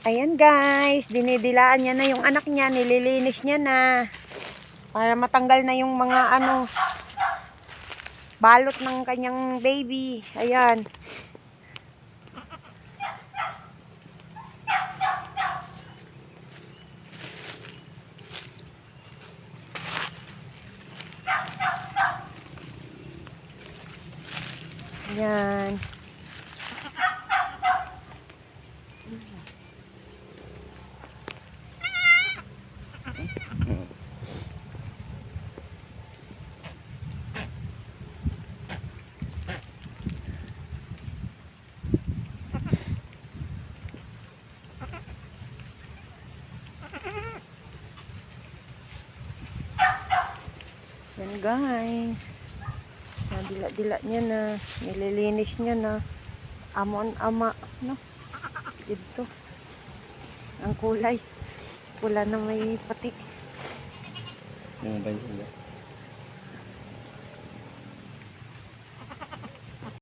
Ayan guys, dinidilaan niya na yung anak niya, nililinis niya na. Para matanggal na yung mga balot ng kanyang baby. Ayan. Ayan. Yan guys. Nadila-dila niya na. Nililinis niya na. Amon-ama. No? Dito. Ang kulay. Pula na may patik. Yung ba yun?